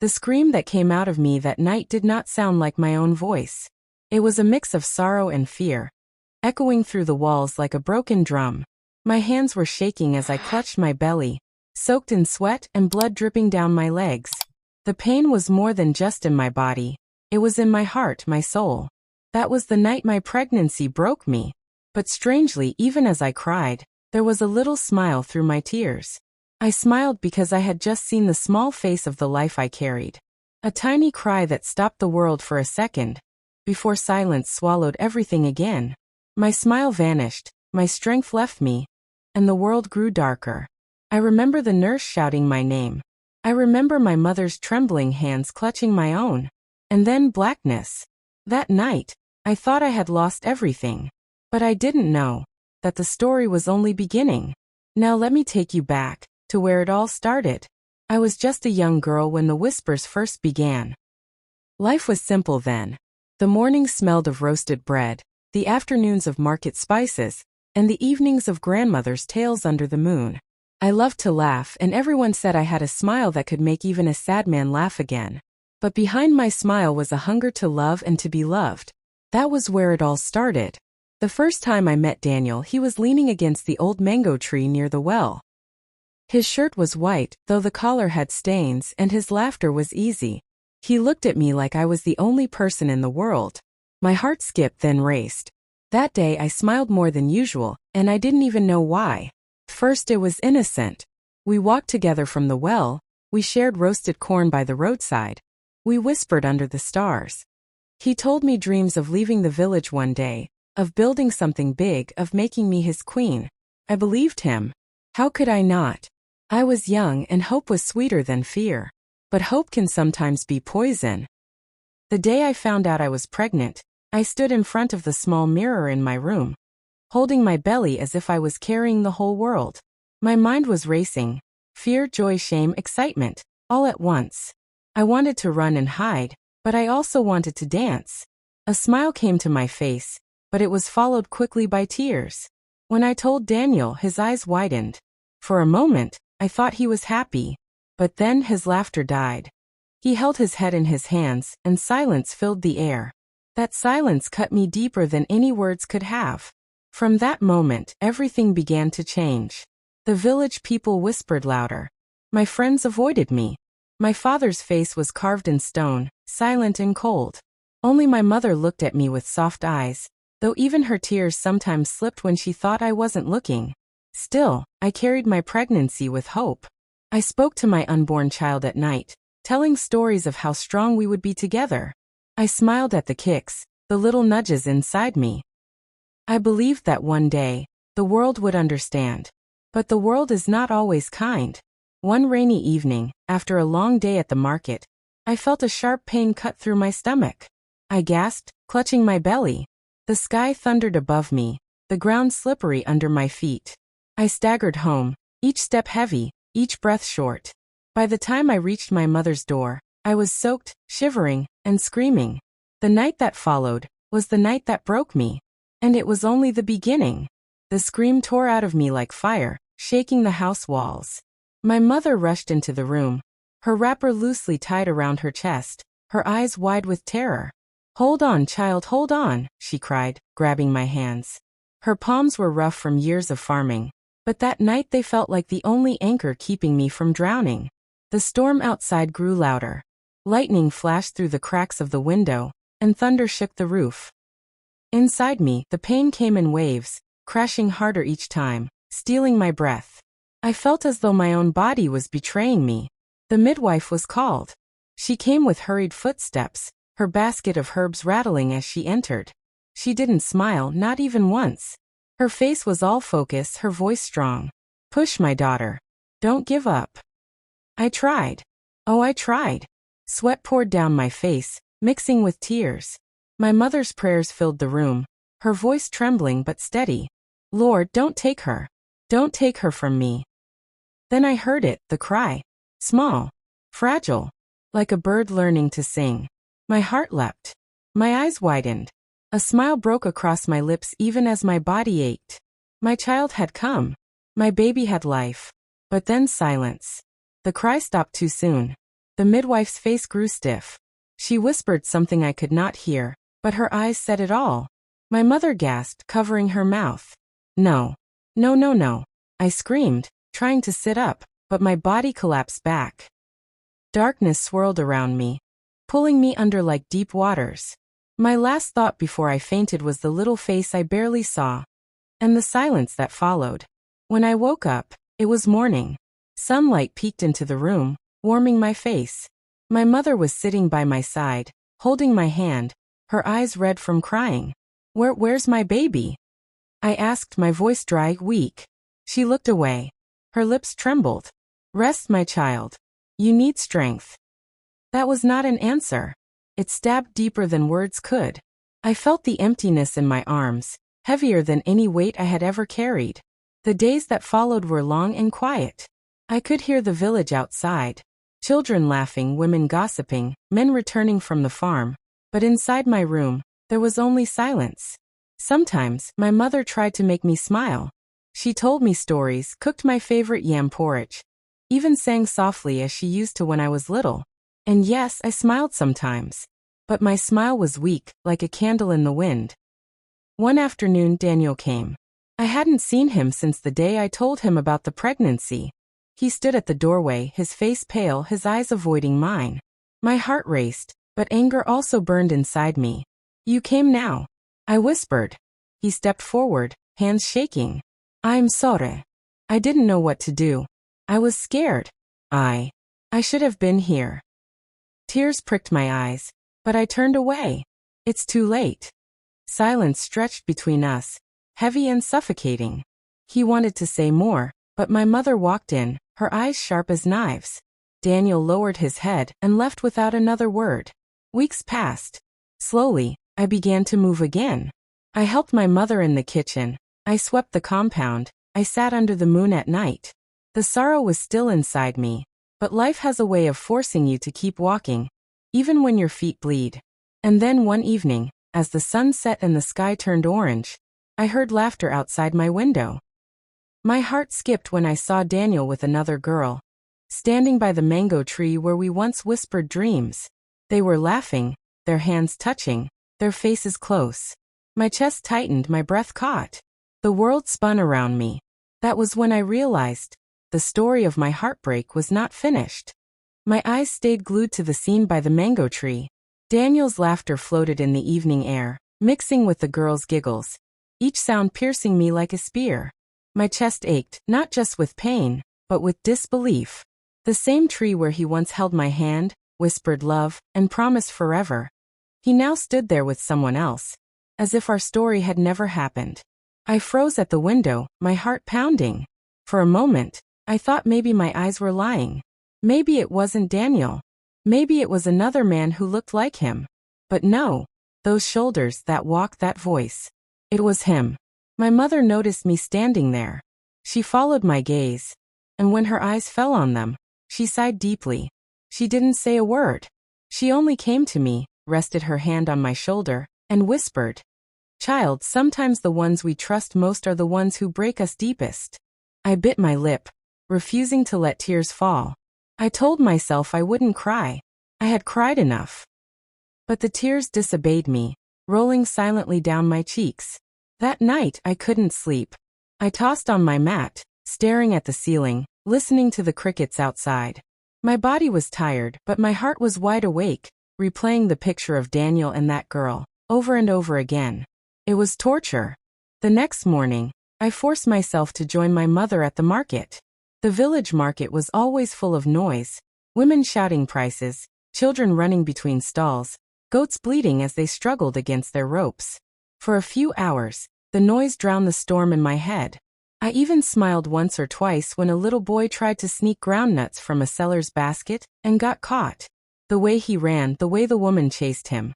The scream that came out of me that night did not sound like my own voice. It was a mix of sorrow and fear, echoing through the walls like a broken drum. My hands were shaking as I clutched my belly, soaked in sweat and blood dripping down my legs. The pain was more than just in my body. It was in my heart, my soul. That was the night my pregnancy broke me. But strangely, even as I cried, there was a little smile through my tears. I smiled because I had just seen the small face of the life I carried. A tiny cry that stopped the world for a second, before silence swallowed everything again. My smile vanished, my strength left me, and the world grew darker. I remember the nurse shouting my name. I remember my mother's trembling hands clutching my own. And then blackness. That night, I thought I had lost everything. But I didn't know that the story was only beginning. Now let me take you back to where it all started. I was just a young girl when the whispers first began. Life was simple then. The mornings smelled of roasted bread, the afternoons of market spices, and the evenings of grandmother's tales under the moon. I loved to laugh, and everyone said I had a smile that could make even a sad man laugh again. But behind my smile was a hunger to love and to be loved. That was where it all started. The first time I met Daniel, he was leaning against the old mango tree near the well. His shirt was white, though the collar had stains, and his laughter was easy. He looked at me like I was the only person in the world. My heart skipped, then raced. That day I smiled more than usual, and I didn't even know why. First it was innocent. We walked together from the well, we shared roasted corn by the roadside. We whispered under the stars. He told me dreams of leaving the village one day, of building something big, of making me his queen. I believed him. How could I not? I was young and hope was sweeter than fear. But hope can sometimes be poison. The day I found out I was pregnant, I stood in front of the small mirror in my room, holding my belly as if I was carrying the whole world. My mind was racing. Fear, joy, shame, excitement, all at once. I wanted to run and hide, but I also wanted to dance. A smile came to my face, but it was followed quickly by tears. When I told Daniel, his eyes widened. For a moment, I thought he was happy, but then his laughter died. He held his head in his hands, and silence filled the air. That silence cut me deeper than any words could have. From that moment, everything began to change. The village people whispered louder. My friends avoided me. My father's face was carved in stone, silent and cold. Only my mother looked at me with soft eyes, though even her tears sometimes slipped when she thought I wasn't looking. Still, I carried my pregnancy with hope. I spoke to my unborn child at night, telling stories of how strong we would be together. I smiled at the kicks, the little nudges inside me. I believed that one day, the world would understand. But the world is not always kind. One rainy evening, after a long day at the market, I felt a sharp pain cut through my stomach. I gasped, clutching my belly. The sky thundered above me, the ground slippery under my feet. I staggered home, each step heavy, each breath short. By the time I reached my mother's door, I was soaked, shivering, and screaming. The night that followed was the night that broke me. And it was only the beginning. The scream tore out of me like fire, shaking the house walls. My mother rushed into the room, her wrapper loosely tied around her chest, her eyes wide with terror. "Hold on, child, hold on," she cried, grabbing my hands. Her palms were rough from years of farming, but that night they felt like the only anchor keeping me from drowning. The storm outside grew louder. Lightning flashed through the cracks of the window, and thunder shook the roof. Inside me, the pain came in waves, crashing harder each time, stealing my breath. I felt as though my own body was betraying me. The midwife was called. She came with hurried footsteps, her basket of herbs rattling as she entered. She didn't smile, not even once. Her face was all focus, her voice strong. "Push, my daughter. Don't give up." I tried. Oh, I tried. Sweat poured down my face, mixing with tears. My mother's prayers filled the room, her voice trembling but steady. "Lord, don't take her. Don't take her from me." Then I heard it, the cry. Small, fragile, like a bird learning to sing. My heart leapt. My eyes widened. A smile broke across my lips even as my body ached. My child had come. My baby had life. But then silence. The cry stopped too soon. The midwife's face grew stiff. She whispered something I could not hear, but her eyes said it all. My mother gasped, covering her mouth. No. No, no, no. I screamed, trying to sit up, but my body collapsed back. Darkness swirled around me, pulling me under like deep waters. My last thought before I fainted was the little face I barely saw, and the silence that followed. When I woke up, it was morning. Sunlight peeked into the room, warming my face. My mother was sitting by my side, holding my hand, her eyes red from crying. Where's my baby? I asked, my voice dry, weak. She looked away. Her lips trembled. Rest, my child. You need strength. That was not an answer. It stabbed deeper than words could. I felt the emptiness in my arms, heavier than any weight I had ever carried. The days that followed were long and quiet. I could hear the village outside. Children laughing, women gossiping, men returning from the farm. But inside my room, there was only silence. Sometimes, my mother tried to make me smile. She told me stories, cooked my favorite yam porridge, even sang softly as she used to when I was little. And yes, I smiled sometimes. But my smile was weak, like a candle in the wind. One afternoon, Daniel came. I hadn't seen him since the day I told him about the pregnancy. He stood at the doorway, his face pale, his eyes avoiding mine. My heart raced, but anger also burned inside me. You came now, I whispered. He stepped forward, hands shaking. I'm sorry. I didn't know what to do. I was scared. I should have been here. Tears pricked my eyes, but I turned away. It's too late. Silence stretched between us, heavy and suffocating. He wanted to say more, but my mother walked in, her eyes sharp as knives. Daniel lowered his head and left without another word. Weeks passed. Slowly, I began to move again. I helped my mother in the kitchen. I swept the compound. I sat under the moon at night. The sorrow was still inside me, but life has a way of forcing you to keep walking, even when your feet bleed. And then one evening, as the sun set and the sky turned orange, I heard laughter outside my window. My heart skipped when I saw Daniel with another girl, standing by the mango tree where we once whispered dreams. They were laughing, their hands touching, their faces close. My chest tightened, my breath caught. The world spun around me. That was when I realized the story of my heartbreak was not finished. My eyes stayed glued to the scene by the mango tree. Daniel's laughter floated in the evening air, mixing with the girls' giggles, each sound piercing me like a spear. My chest ached, not just with pain, but with disbelief. The same tree where he once held my hand, whispered love, and promised forever. He now stood there with someone else, as if our story had never happened. I froze at the window, my heart pounding. For a moment, I thought maybe my eyes were lying. Maybe it wasn't Daniel. Maybe it was another man who looked like him. But no, those shoulders, that walk, that voice. It was him. My mother noticed me standing there. She followed my gaze, and when her eyes fell on them, she sighed deeply. She didn't say a word. She only came to me, rested her hand on my shoulder, and whispered, "Child, sometimes the ones we trust most are the ones who break us deepest." I bit my lip, refusing to let tears fall. I told myself I wouldn't cry. I had cried enough. But the tears disobeyed me, rolling silently down my cheeks. That night I couldn't sleep. I tossed on my mat, staring at the ceiling, listening to the crickets outside. My body was tired, but my heart was wide awake, replaying the picture of Daniel and that girl, over and over again. It was torture. The next morning, I forced myself to join my mother at the market. The village market was always full of noise, women shouting prices, children running between stalls, goats bleating as they struggled against their ropes. For a few hours, the noise drowned the storm in my head. I even smiled once or twice when a little boy tried to sneak groundnuts from a seller's basket and got caught. The way he ran, the way the woman chased him.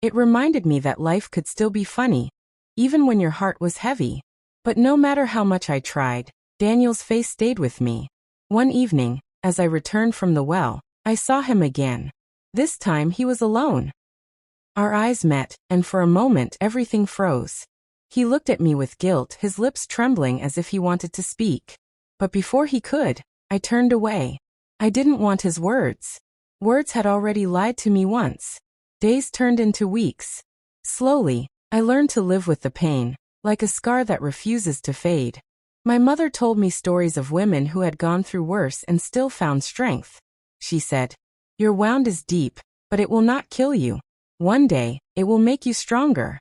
It reminded me that life could still be funny, even when your heart was heavy. But no matter how much I tried, Daniel's face stayed with me. One evening, as I returned from the well, I saw him again. This time he was alone. Our eyes met, and for a moment everything froze. He looked at me with guilt, his lips trembling as if he wanted to speak. But before he could, I turned away. I didn't want his words. Words had already lied to me once. Days turned into weeks. Slowly, I learned to live with the pain, like a scar that refuses to fade. My mother told me stories of women who had gone through worse and still found strength. She said, "Your wound is deep, but it will not kill you. One day, it will make you stronger."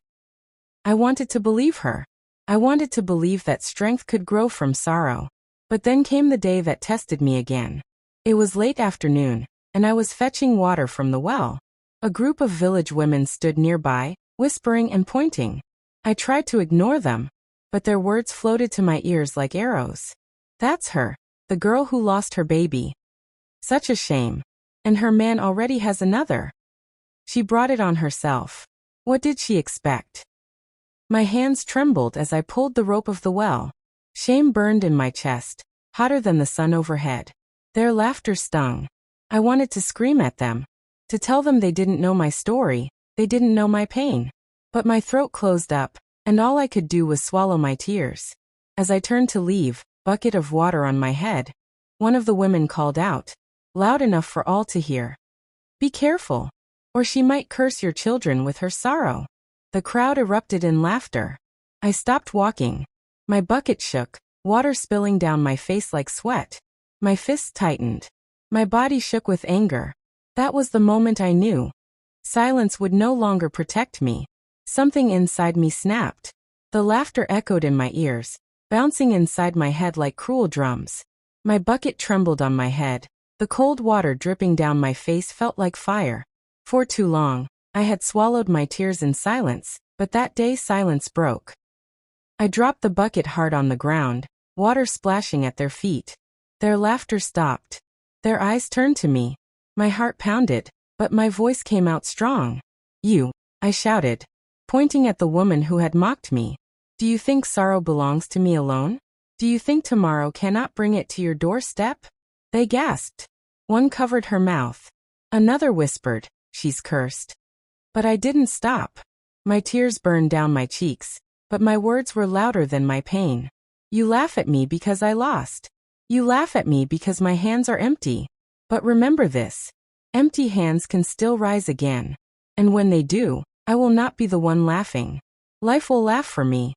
I wanted to believe her. I wanted to believe that strength could grow from sorrow. But then came the day that tested me again. It was late afternoon, and I was fetching water from the well. A group of village women stood nearby, whispering and pointing. I tried to ignore them, but their words floated to my ears like arrows. "That's her, the girl who lost her baby. Such a shame. And her man already has another. She brought it on herself. What did she expect?" My hands trembled as I pulled the rope of the well. Shame burned in my chest, hotter than the sun overhead. Their laughter stung. I wanted to scream at them, to tell them they didn't know my story, they didn't know my pain. But my throat closed up, and all I could do was swallow my tears. As I turned to leave, bucket of water on my head, one of the women called out, loud enough for all to hear, "Be careful, or she might curse your children with her sorrow." The crowd erupted in laughter. I stopped walking. My bucket shook, water spilling down my face like sweat. My fists tightened. My body shook with anger. That was the moment I knew. Silence would no longer protect me. Something inside me snapped. The laughter echoed in my ears, bouncing inside my head like cruel drums. My bucket trembled on my head. The cold water dripping down my face felt like fire. For too long, I had swallowed my tears in silence, but that day silence broke. I dropped the bucket hard on the ground, water splashing at their feet. Their laughter stopped. Their eyes turned to me. My heart pounded, but my voice came out strong. "You," I shouted, pointing at the woman who had mocked me. "Do you think sorrow belongs to me alone? Do you think tomorrow cannot bring it to your doorstep?" They gasped. One covered her mouth. Another whispered, "She's cursed." But I didn't stop. My tears burned down my cheeks, but my words were louder than my pain. "You laugh at me because I lost. You laugh at me because my hands are empty. But remember this. Empty hands can still rise again. And when they do, I will not be the one laughing. Life will laugh for me."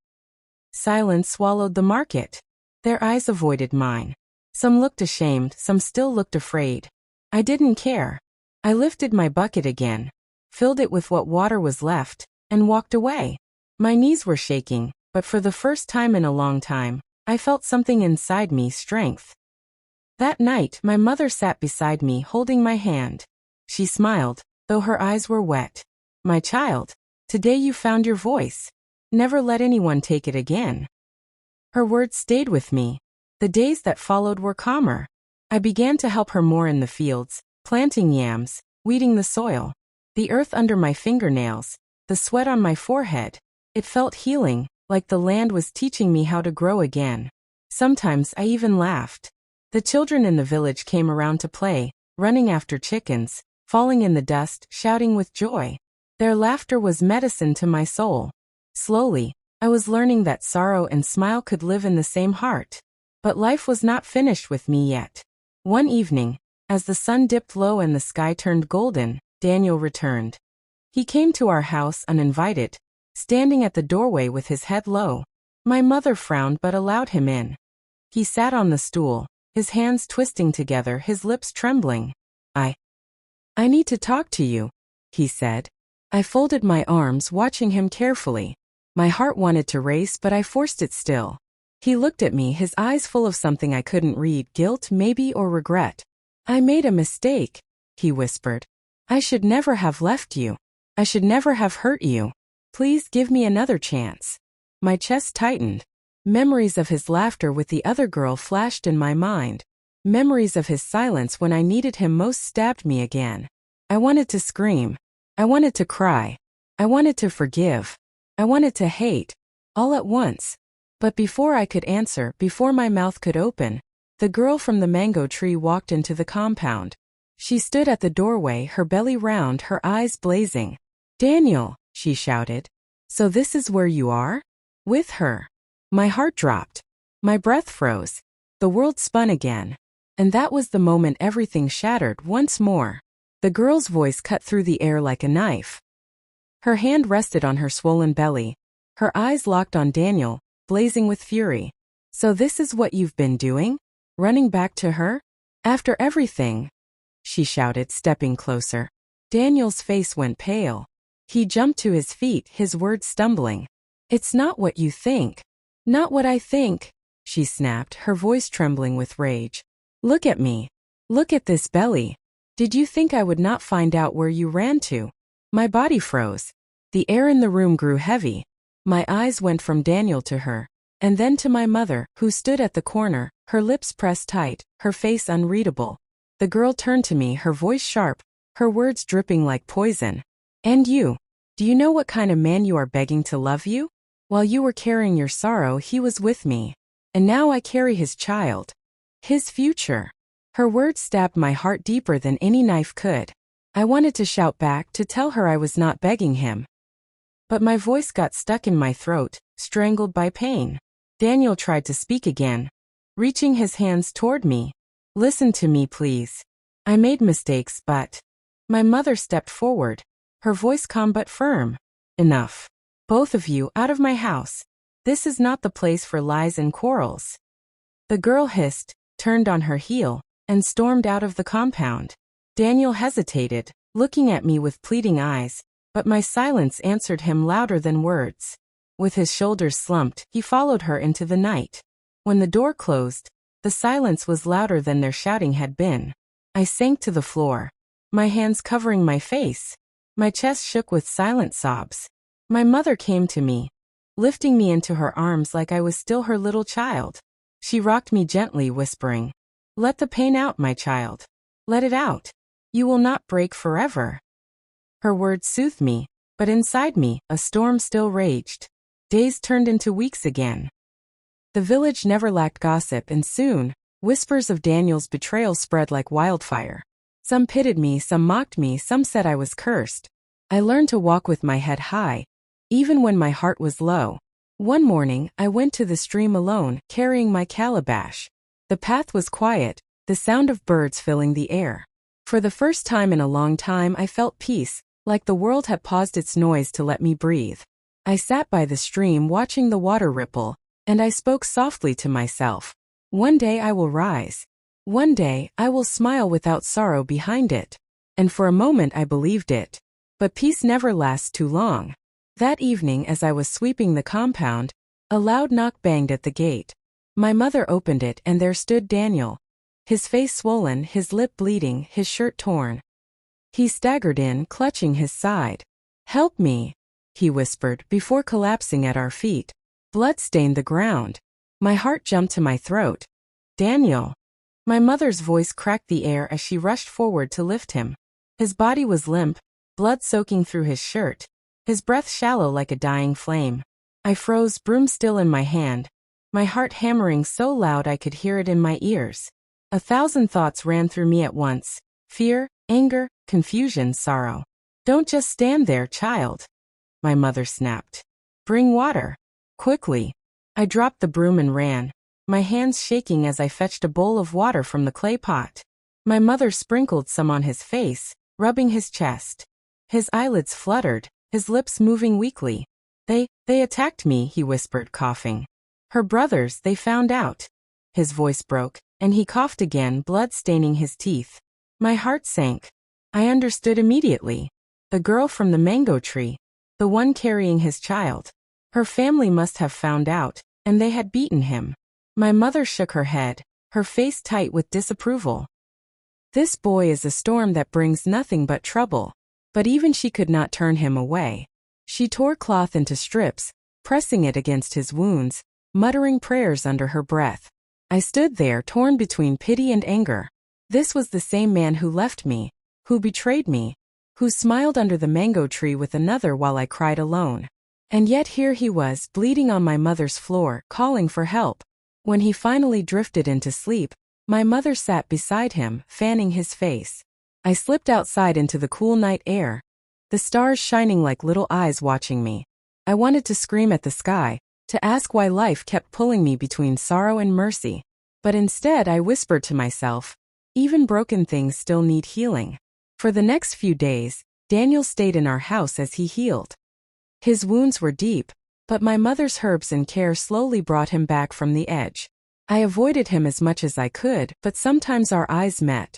Silence swallowed the market. Their eyes avoided mine. Some looked ashamed, some still looked afraid. I didn't care. I lifted my bucket again, filled it with what water was left, and walked away. My knees were shaking, but for the first time in a long time, I felt something inside me, strength. That night, my mother sat beside me holding my hand. She smiled, though her eyes were wet. "My child, today you found your voice. Never let anyone take it again." Her words stayed with me. The days that followed were calmer. I began to help her more in the fields, planting yams, weeding the soil. The earth under my fingernails, the sweat on my forehead. It felt healing, like the land was teaching me how to grow again. Sometimes I even laughed. The children in the village came around to play, running after chickens, falling in the dust, shouting with joy. Their laughter was medicine to my soul. Slowly, I was learning that sorrow and smile could live in the same heart. But life was not finished with me yet. One evening, as the sun dipped low and the sky turned golden, Daniel returned. He came to our house uninvited, standing at the doorway with his head low. My mother frowned but allowed him in. He sat on the stool, his hands twisting together, his lips trembling. I need to talk to you," he said. I folded my arms, watching him carefully. My heart wanted to race, but I forced it still. He looked at me, his eyes full of something I couldn't read, guilt maybe or regret. "I made a mistake," he whispered. "I should never have left you. I should never have hurt you. Please give me another chance." My chest tightened. Memories of his laughter with the other girl flashed in my mind. Memories of his silence when I needed him most stabbed me again. I wanted to scream. I wanted to cry. I wanted to forgive. I wanted to hate. All at once. But before I could answer, before my mouth could open, the girl from the mango tree walked into the compound. She stood at the doorway, her belly round, her eyes blazing. "Daniel," she shouted. "So this is where you are? With her?" My heart dropped. My breath froze. The world spun again. And that was the moment everything shattered once more. The girl's voice cut through the air like a knife. Her hand rested on her swollen belly. Her eyes locked on Daniel, blazing with fury. So this is what you've been doing? Running back to her? After everything? She shouted, stepping closer. Daniel's face went pale. He jumped to his feet, his words stumbling. It's not what you think. Not what I think, she snapped, her voice trembling with rage. Look at me. Look at this belly. Did you think I would not find out where you ran to? My body froze. The air in the room grew heavy. My eyes went from Daniel to her, and then to my mother, who stood at the corner, her lips pressed tight, her face unreadable. The girl turned to me, her voice sharp, her words dripping like poison. And you? Do you know what kind of man you are begging to love you? While you were carrying your sorrow, he was with me. And now I carry his child. His future. Her words stabbed my heart deeper than any knife could. I wanted to shout back, to tell her I was not begging him. But my voice got stuck in my throat, strangled by pain. Daniel tried to speak again, reaching his hands toward me. Listen to me, please. I made mistakes, but... My mother stepped forward, her voice calm but firm. Enough. Both of you, out of my house. This is not the place for lies and quarrels. The girl hissed, turned on her heel, and stormed out of the compound. Daniel hesitated, looking at me with pleading eyes, but my silence answered him louder than words. With his shoulders slumped, he followed her into the night. When the door closed, the silence was louder than their shouting had been. I sank to the floor, my hands covering my face. My chest shook with silent sobs. My mother came to me, lifting me into her arms like I was still her little child. She rocked me gently, whispering, "Let the pain out, my child. Let it out. You will not break forever." Her words soothed me, but inside me, a storm still raged. Days turned into weeks again. The village never lacked gossip, and soon, whispers of Daniel's betrayal spread like wildfire. Some pitied me, some mocked me, some said I was cursed. I learned to walk with my head high, even when my heart was low. One morning, I went to the stream alone, carrying my calabash. The path was quiet, the sound of birds filling the air. For the first time in a long time, I felt peace, like the world had paused its noise to let me breathe. I sat by the stream watching the water ripple, and I spoke softly to myself. One day I will rise. One day I will smile without sorrow behind it. And for a moment I believed it. But peace never lasts too long. That evening, as I was sweeping the compound, a loud knock banged at the gate. My mother opened it, and there stood Daniel. His face swollen, his lip bleeding, his shirt torn. He staggered in, clutching his side. "Help me," he whispered, before collapsing at our feet. Blood stained the ground. My heart jumped to my throat. "Daniel." My mother's voice cracked the air as she rushed forward to lift him. His body was limp, blood soaking through his shirt, his breath shallow like a dying flame. I froze, broom still in my hand, my heart hammering so loud I could hear it in my ears. 1,000 thoughts ran through me at once: fear, anger, confusion, sorrow. "Don't just stand there, child," my mother snapped. "Bring water. Quickly." I dropped the broom and ran, my hands shaking as I fetched a bowl of water from the clay pot. My mother sprinkled some on his face, rubbing his chest. His eyelids fluttered, his lips moving weakly. They attacked me," he whispered, coughing. "Her brothers, they found out." His voice broke, and he coughed again, blood staining his teeth. My heart sank. I understood immediately. The girl from the mango tree, the one carrying his child. Her family must have found out, and they had beaten him. My mother shook her head, her face tight with disapproval. "This boy is a storm that brings nothing but trouble." But even she could not turn him away. She tore cloth into strips, pressing it against his wounds, muttering prayers under her breath. I stood there, torn between pity and anger. This was the same man who left me, who betrayed me, who smiled under the mango tree with another while I cried alone. And yet here he was, bleeding on my mother's floor, calling for help. When he finally drifted into sleep, my mother sat beside him, fanning his face. I slipped outside into the cool night air, the stars shining like little eyes watching me. I wanted to scream at the sky, to ask why life kept pulling me between sorrow and mercy. But instead I whispered to myself, even broken things still need healing. For the next few days, Daniel stayed in our house as he healed. His wounds were deep, but my mother's herbs and care slowly brought him back from the edge. I avoided him as much as I could, but sometimes our eyes met.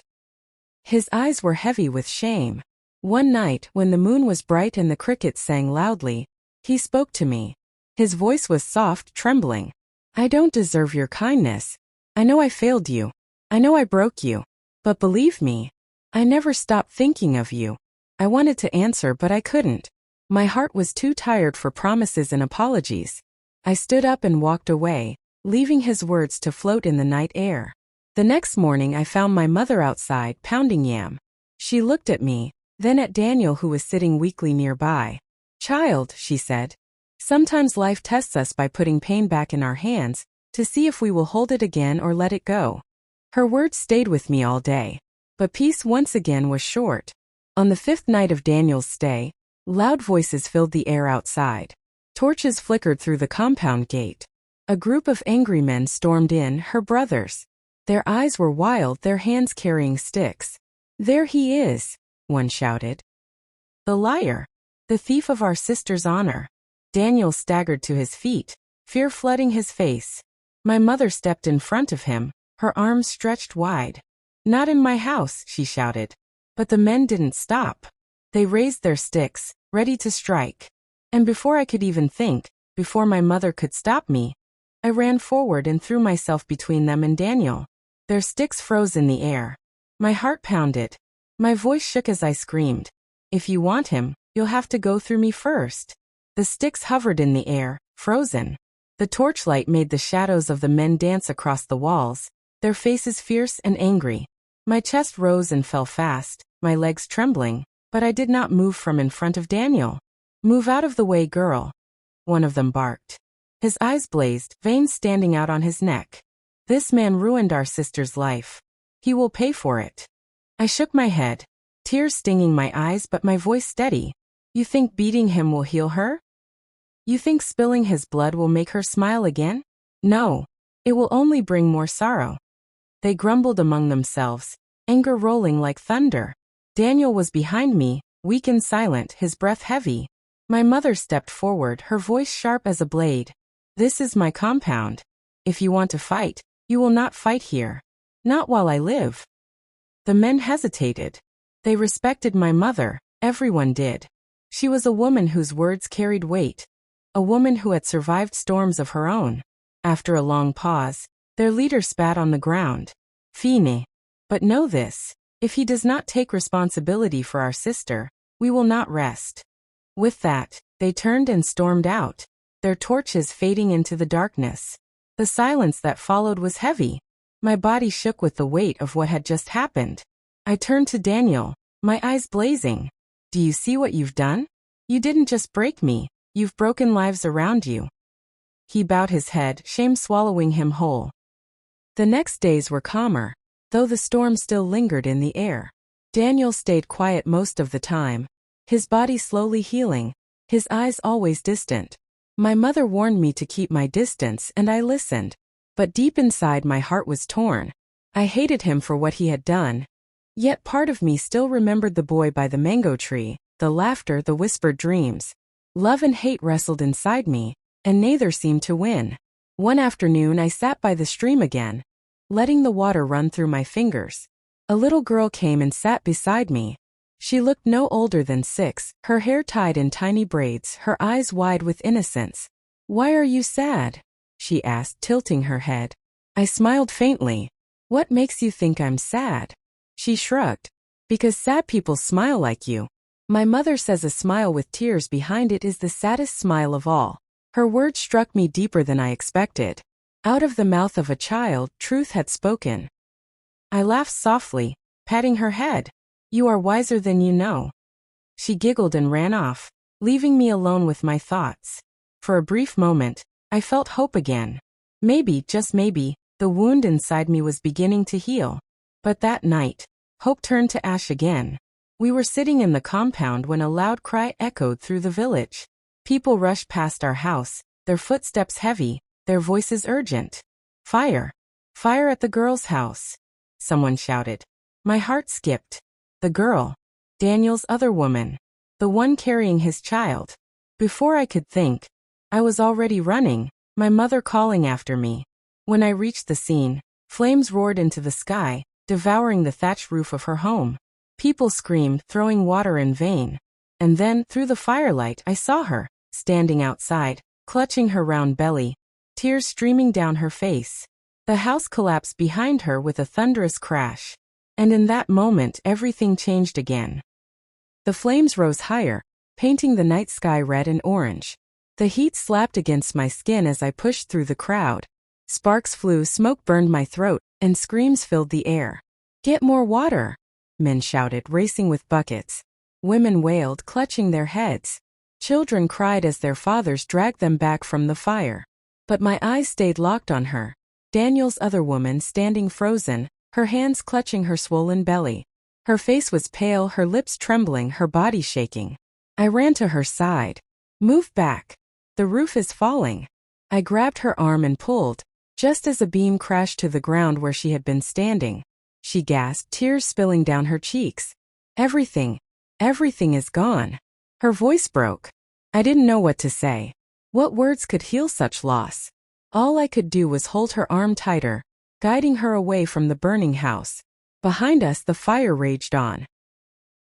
His eyes were heavy with shame. One night, when the moon was bright and the crickets sang loudly, he spoke to me. His voice was soft, trembling. "I don't deserve your kindness. I know I failed you. I know I broke you. But believe me, I never stopped thinking of you." I wanted to answer, but I couldn't. My heart was too tired for promises and apologies. I stood up and walked away, leaving his words to float in the night air. The next morning I found my mother outside, pounding yam. She looked at me, then at Daniel, who was sitting weakly nearby. "Child," she said, "sometimes life tests us by putting pain back in our hands, to see if we will hold it again or let it go." Her words stayed with me all day. But peace once again was short. On the 5th night of Daniel's stay, loud voices filled the air outside. Torches flickered through the compound gate. A group of angry men stormed in, her brothers. Their eyes were wild, their hands carrying sticks. "There he is," one shouted. "The liar. The thief of our sister's honor." Daniel staggered to his feet, fear flooding his face. My mother stepped in front of him, her arms stretched wide. "Not in my house," she shouted. But the men didn't stop. They raised their sticks, ready to strike. And before I could even think, before my mother could stop me, I ran forward and threw myself between them and Daniel. Their sticks froze in the air. My heart pounded. My voice shook as I screamed, "If you want him, you'll have to go through me first." The sticks hovered in the air, frozen. The torchlight made the shadows of the men dance across the walls, their faces fierce and angry. My chest rose and fell fast, my legs trembling, but I did not move from in front of Daniel. "Move out of the way, girl," one of them barked. His eyes blazed, veins standing out on his neck. "This man ruined our sister's life. He will pay for it." I shook my head, tears stinging my eyes but my voice steady. "You think beating him will heal her? You think spilling his blood will make her smile again? No. It will only bring more sorrow." They grumbled among themselves, anger rolling like thunder. Daniel was behind me, weak and silent, his breath heavy. My mother stepped forward, her voice sharp as a blade. "This is my compound. If you want to fight, you will not fight here. Not while I live." The men hesitated. They respected my mother, everyone did. She was a woman whose words carried weight, a woman who had survived storms of her own. After a long pause, their leader spat on the ground. "Fine. But know this, if he does not take responsibility for our sister, we will not rest." With that, they turned and stormed out, their torches fading into the darkness. The silence that followed was heavy. My body shook with the weight of what had just happened. I turned to Daniel, my eyes blazing. "Do you see what you've done? You didn't just break me, you've broken lives around you." He bowed his head, shame swallowing him whole. The next days were calmer, though the storm still lingered in the air. Daniel stayed quiet most of the time, his body slowly healing, his eyes always distant. My mother warned me to keep my distance and I listened. But deep inside my heart was torn. I hated him for what he had done. Yet part of me still remembered the boy by the mango tree, the laughter, the whispered dreams. Love and hate wrestled inside me, and neither seemed to win. One afternoon I sat by the stream again, letting the water run through my fingers. A little girl came and sat beside me. She looked no older than 6, her hair tied in tiny braids, her eyes wide with innocence. "Why are you sad?" she asked, tilting her head. I smiled faintly. "What makes you think I'm sad?" She shrugged. "Because sad people smile like you. My mother says a smile with tears behind it is the saddest smile of all." Her words struck me deeper than I expected. Out of the mouth of a child, truth had spoken. I laughed softly, patting her head. "You are wiser than you know." She giggled and ran off, leaving me alone with my thoughts. For a brief moment, I felt hope again. Maybe, just maybe, the wound inside me was beginning to heal. But that night, hope turned to ash again. We were sitting in the compound when a loud cry echoed through the village. People rushed past our house, their footsteps heavy, their voices urgent. "Fire! Fire at the girl's house!" someone shouted. My heart skipped. The girl. Daniel's other woman. The one carrying his child. Before I could think, I was already running, my mother calling after me. When I reached the scene, flames roared into the sky, devouring the thatched roof of her home. People screamed, throwing water in vain. And then, through the firelight, I saw her, standing outside, clutching her round belly, tears streaming down her face. The house collapsed behind her with a thunderous crash. And in that moment, everything changed again. The flames rose higher, painting the night sky red and orange. The heat slapped against my skin as I pushed through the crowd. Sparks flew, smoke burned my throat, and screams filled the air. "Get more water!" men shouted, racing with buckets. Women wailed, clutching their heads. Children cried as their fathers dragged them back from the fire. But my eyes stayed locked on her. Daniel's other woman standing frozen, her hands clutching her swollen belly. Her face was pale, her lips trembling, her body shaking. I ran to her side. "Move back. The roof is falling." I grabbed her arm and pulled, just as a beam crashed to the ground where she had been standing. She gasped, tears spilling down her cheeks. Everything is gone." Her voice broke. I didn't know what to say. What words could heal such loss? All I could do was hold her arm tighter, guiding her away from the burning house. Behind us, the fire raged on.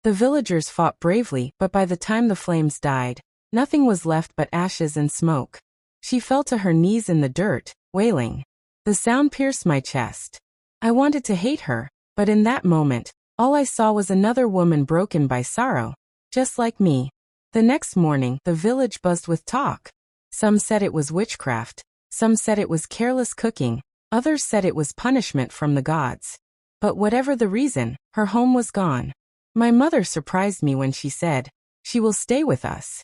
The villagers fought bravely, but by the time the flames died, nothing was left but ashes and smoke. She fell to her knees in the dirt, wailing. The sound pierced my chest. I wanted to hate her, but in that moment, all I saw was another woman broken by sorrow, just like me. The next morning, the village buzzed with talk. Some said it was witchcraft, some said it was careless cooking, others said it was punishment from the gods. But whatever the reason, her home was gone. My mother surprised me when she said, "She will stay with us."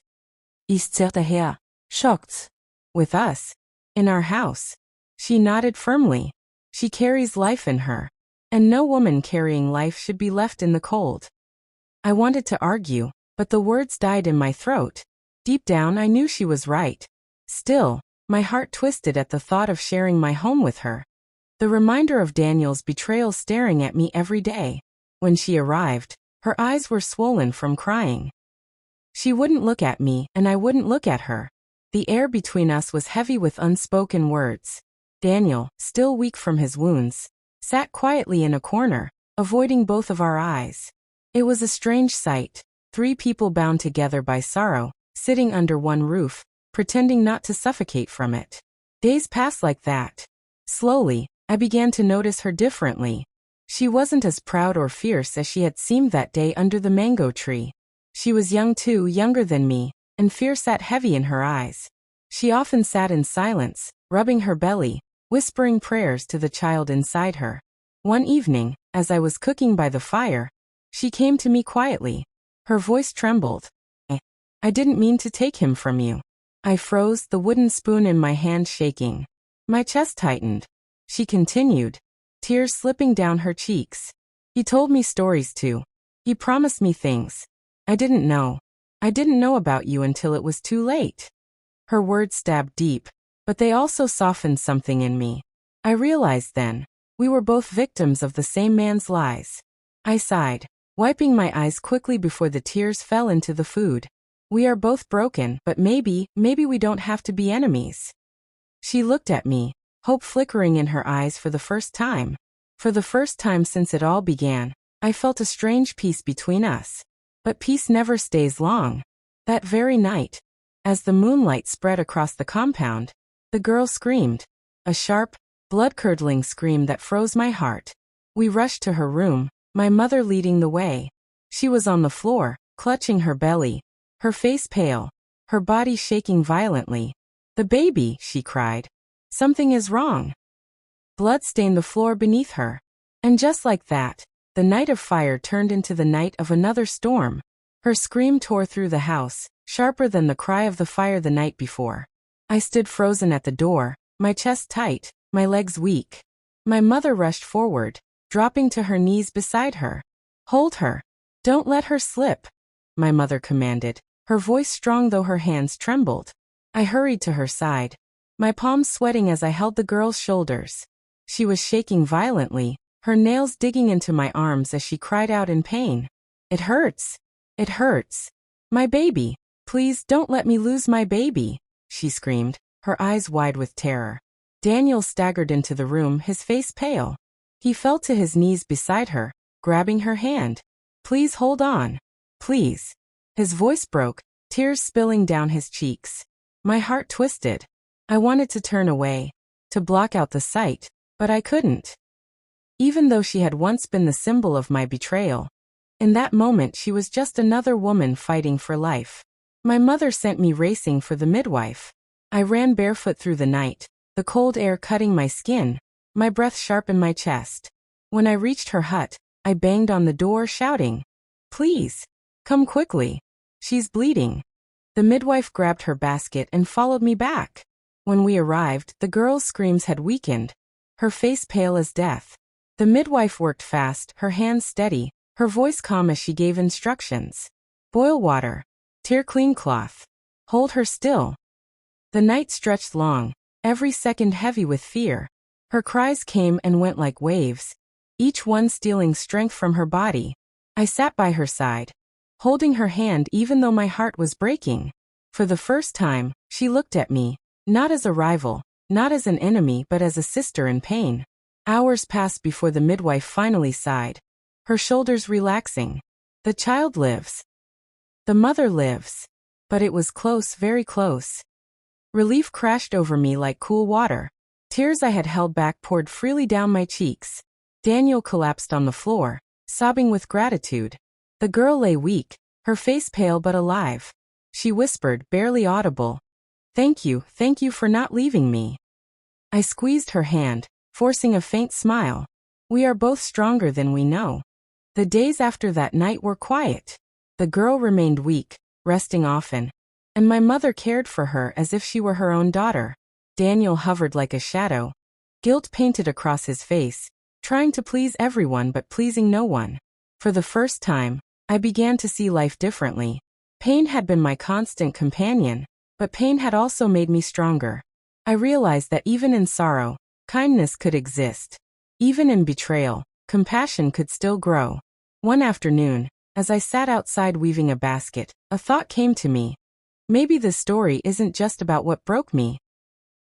Ist sie daher? Shocked. With us? In our house? She nodded firmly. She carries life in her. And no woman carrying life should be left in the cold. I wanted to argue, but the words died in my throat. Deep down I knew she was right. Still, my heart twisted at the thought of sharing my home with her. The reminder of Daniel's betrayal staring at me every day. When she arrived, her eyes were swollen from crying. She wouldn't look at me, and I wouldn't look at her. The air between us was heavy with unspoken words. Daniel, still weak from his wounds, sat quietly in a corner, avoiding both of our eyes. It was a strange sight, 3 people bound together by sorrow, sitting under one roof, pretending not to suffocate from it. Days passed like that. Slowly, I began to notice her differently. She wasn't as proud or fierce as she had seemed that day under the mango tree. She was young too, younger than me, and fear sat heavy in her eyes. She often sat in silence, rubbing her belly, whispering prayers to the child inside her. One evening, as I was cooking by the fire, she came to me quietly. Her voice trembled. I didn't mean to take him from you." I froze, the wooden spoon in my hand shaking. My chest tightened. She continued, tears slipping down her cheeks. "He told me stories too. He promised me things. I didn't know. I didn't know about you until it was too late." Her words stabbed deep, but they also softened something in me. I realized then, we were both victims of the same man's lies. I sighed, wiping my eyes quickly before the tears fell into the food. We are both broken, but maybe we don't have to be enemies. She looked at me, hope flickering in her eyes for the first time. For the first time since it all began, I felt a strange peace between us. But peace never stays long. That very night, as the moonlight spread across the compound, the girl screamed. A sharp, blood-curdling scream that froze my heart. We rushed to her room, my mother leading the way. She was on the floor, clutching her belly, her face pale, her body shaking violently. "The baby," she cried. "Something is wrong." Blood stained the floor beneath her. And just like that, the night of fire turned into the night of another storm. Her scream tore through the house, sharper than the cry of the fire the night before. I stood frozen at the door, my chest tight, my legs weak. My mother rushed forward, dropping to her knees beside her. "Hold her. Don't let her slip," my mother commanded, her voice strong though her hands trembled. I hurried to her side, my palms sweating as I held the girl's shoulders. She was shaking violently, her nails digging into my arms as she cried out in pain. "It hurts," It hurts. My baby. Please don't let me lose my baby, she screamed, her eyes wide with terror. Daniel staggered into the room, his face pale. He fell to his knees beside her, grabbing her hand. Please hold on. Please. His voice broke, tears spilling down his cheeks. My heart twisted. I wanted to turn away, to block out the sight, but I couldn't. Even though she had once been the symbol of my betrayal, in that moment she was just another woman fighting for life. My mother sent me racing for the midwife. I ran barefoot through the night, the cold air cutting my skin, my breath sharp in my chest. When I reached her hut, I banged on the door shouting, "Please, come quickly. She's bleeding." The midwife grabbed her basket and followed me back. When we arrived, the girl's screams had weakened, her face pale as death. The midwife worked fast, her hands steady, her voice calm as she gave instructions. Boil water. Tear clean cloth. Hold her still. The night stretched long, every second heavy with fear. Her cries came and went like waves, each one stealing strength from her body. I sat by her side, holding her hand even though my heart was breaking. For the first time, she looked at me, not as a rival, not as an enemy but as a sister in pain. Hours passed before the midwife finally sighed, her shoulders relaxing. The child lives. The mother lives. But it was close, very close. Relief crashed over me like cool water. Tears I had held back poured freely down my cheeks. Daniel collapsed on the floor, sobbing with gratitude. The girl lay weak, her face pale but alive. She whispered, barely audible, thank you for not leaving me." I squeezed her hand, forcing a faint smile. We are both stronger than we know. The days after that night were quiet. The girl remained weak, resting often, and my mother cared for her as if she were her own daughter. Daniel hovered like a shadow, guilt painted across his face, trying to please everyone but pleasing no one. For the first time, I began to see life differently. Pain had been my constant companion, but pain had also made me stronger. I realized that even in sorrow, kindness could exist. Even in betrayal, compassion could still grow. One afternoon, as I sat outside weaving a basket, a thought came to me. Maybe this story isn't just about what broke me.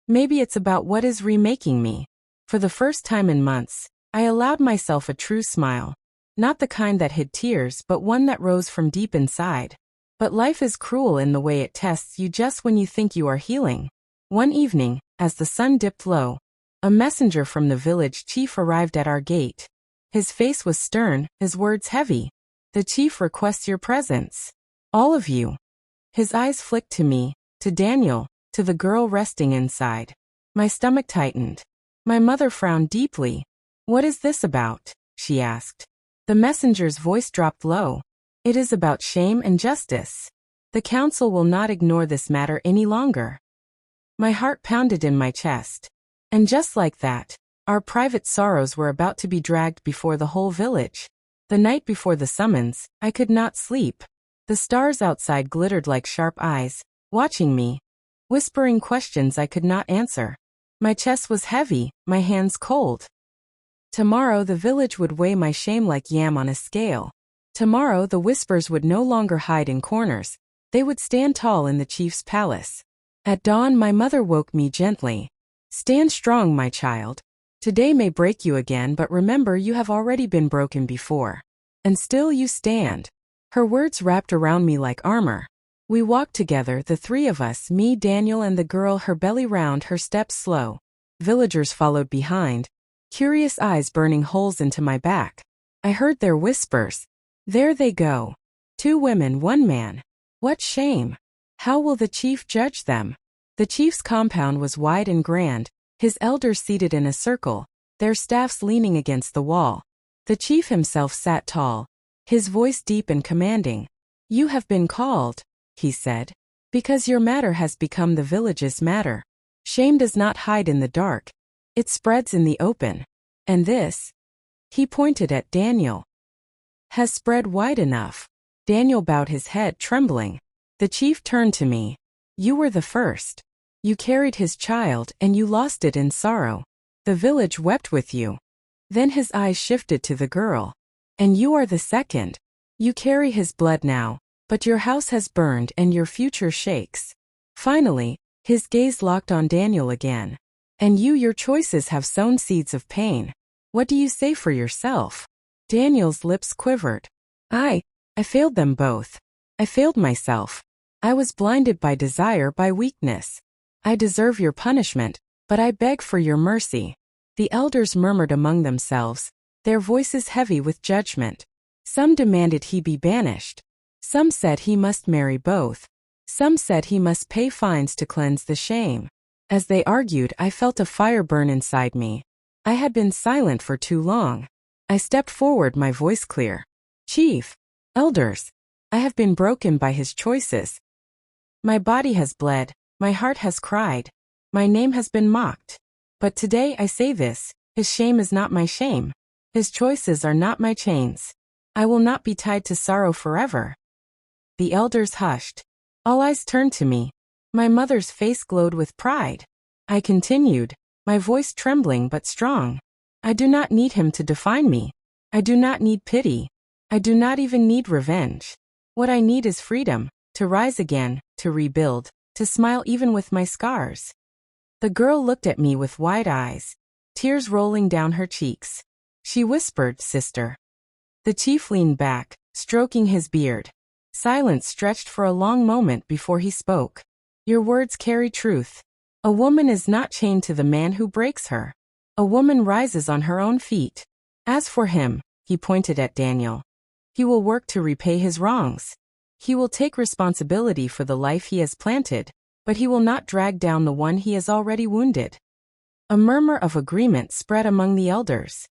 Maybe it's about what is remaking me. For the first time in months, I allowed myself a true smile. Not the kind that hid tears, but one that rose from deep inside. But life is cruel in the way it tests you just when you think you are healing. One evening, as the sun dipped low, a messenger from the village chief arrived at our gate. His face was stern, his words heavy. "The chief requests your presence. All of you." His eyes flicked to me, to Daniel, to the girl resting inside. My stomach tightened. My mother frowned deeply. "What is this about?" she asked. The messenger's voice dropped low. "It is about shame and justice. The council will not ignore this matter any longer." My heart pounded in my chest. And just like that, our private sorrows were about to be dragged before the whole village. The night before the summons, I could not sleep. The stars outside glittered like sharp eyes, watching me, whispering questions I could not answer. My chest was heavy, my hands cold. Tomorrow the village would weigh my shame like yam on a scale. Tomorrow the whispers would no longer hide in corners. They would stand tall in the chief's palace. At dawn my mother woke me gently. "Stand strong, my child. Today may break you again, but remember you have already been broken before. And still you stand." Her words wrapped around me like armor. We walked together, the three of us, me, Daniel, and the girl, her belly round, her steps slow. Villagers followed behind, curious eyes burning holes into my back. I heard their whispers. "There they go. 2 women, 1 man. What shame. How will the chief judge them?" The chief's compound was wide and grand, his elders seated in a circle, their staffs leaning against the wall. The chief himself sat tall, his voice deep and commanding. "You have been called," he said, "because your matter has become the village's matter. Shame does not hide in the dark. It spreads in the open. And this," he pointed at Daniel, "has spread wide enough." Daniel bowed his head, trembling. The chief turned to me. "You were the first. You carried his child and you lost it in sorrow. The village wept with you." Then his eyes shifted to the girl. "And you are the second. You carry his blood now, but your house has burned and your future shakes. Finally, his gaze locked on Daniel again. And your choices have sown seeds of pain. What do you say for yourself? Daniel's lips quivered. I failed them both. I failed myself. I was blinded by desire, by weakness. I deserve your punishment, but I beg for your mercy. The elders murmured among themselves, their voices heavy with judgment. Some demanded he be banished. Some said he must marry both. Some said he must pay fines to cleanse the shame. As they argued, I felt a fire burn inside me. I had been silent for too long. I stepped forward, my voice clear. Chief, elders, I have been broken by his choices. My body has bled, my heart has cried, my name has been mocked. But today I say this, his shame is not my shame. His choices are not my chains. I will not be tied to sorrow forever. The elders hushed. All eyes turned to me. My mother's face glowed with pride. I continued, my voice trembling but strong. I do not need him to define me. I do not need pity. I do not even need revenge. What I need is freedom, to rise again, to rebuild, to smile even with my scars. The girl looked at me with wide eyes, tears rolling down her cheeks. She whispered, sister. The chief leaned back, stroking his beard. Silence stretched for a long moment before he spoke. Your words carry truth. A woman is not chained to the man who breaks her. A woman rises on her own feet. As for him, he pointed at Daniel. He will work to repay his wrongs. He will take responsibility for the life he has planted, but he will not drag down the one he has already wounded. A murmur of agreement spread among the elders.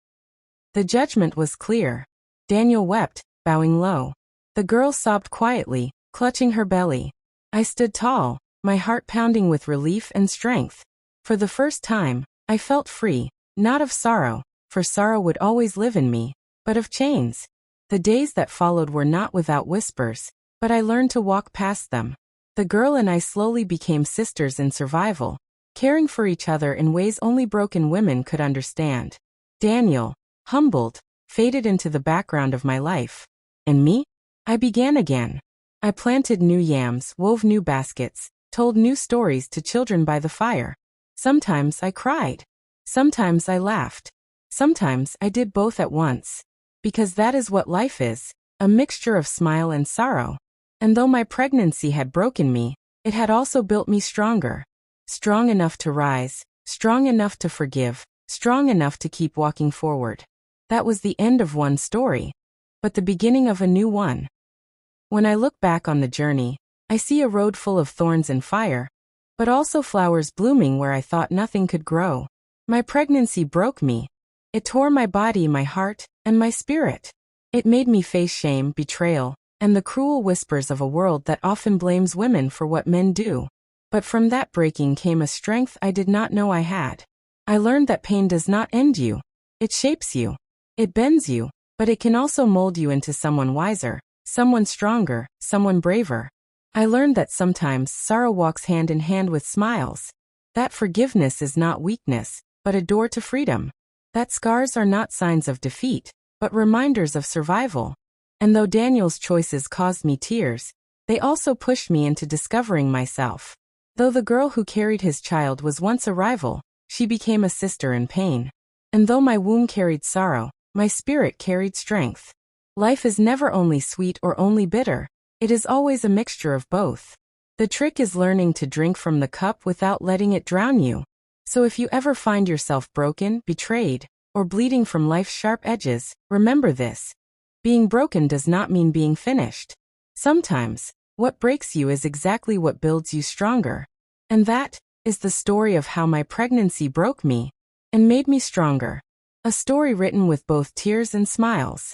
The judgment was clear. Daniel wept, bowing low. The girl sobbed quietly, clutching her belly. I stood tall, my heart pounding with relief and strength. For the first time, I felt free, not of sorrow, for sorrow would always live in me, but of chains. The days that followed were not without whispers, but I learned to walk past them. The girl and I slowly became sisters in survival, caring for each other in ways only broken women could understand. Daniel, humbled, faded into the background of my life. And me? I began again. I planted new yams, wove new baskets, told new stories to children by the fire. Sometimes I cried. Sometimes I laughed. Sometimes I did both at once. Because that is what life is, a mixture of smile and sorrow. And though my pregnancy had broken me, it had also built me stronger. Strong enough to rise, strong enough to forgive, strong enough to keep walking forward. That was the end of one story, but the beginning of a new one. When I look back on the journey, I see a road full of thorns and fire, but also flowers blooming where I thought nothing could grow. My pregnancy broke me. It tore my body, my heart, and my spirit. It made me face shame, betrayal, and the cruel whispers of a world that often blames women for what men do. But from that breaking came a strength I did not know I had. I learned that pain does not end you. It shapes you. It bends you, but it can also mold you into someone wiser, someone stronger, someone braver. I learned that sometimes sorrow walks hand in hand with smiles. That forgiveness is not weakness, but a door to freedom. That scars are not signs of defeat, but reminders of survival. And though Daniel's choices caused me tears, they also pushed me into discovering myself. Though the girl who carried his child was once a rival, she became a sister in pain. And though my womb carried sorrow, my spirit carried strength. Life is never only sweet or only bitter. It is always a mixture of both. The trick is learning to drink from the cup without letting it drown you. So if you ever find yourself broken, betrayed, or bleeding from life's sharp edges, remember this. Being broken does not mean being finished. Sometimes, what breaks you is exactly what builds you stronger. And that is the story of how my pregnancy broke me and made me stronger. A story written with both tears and smiles.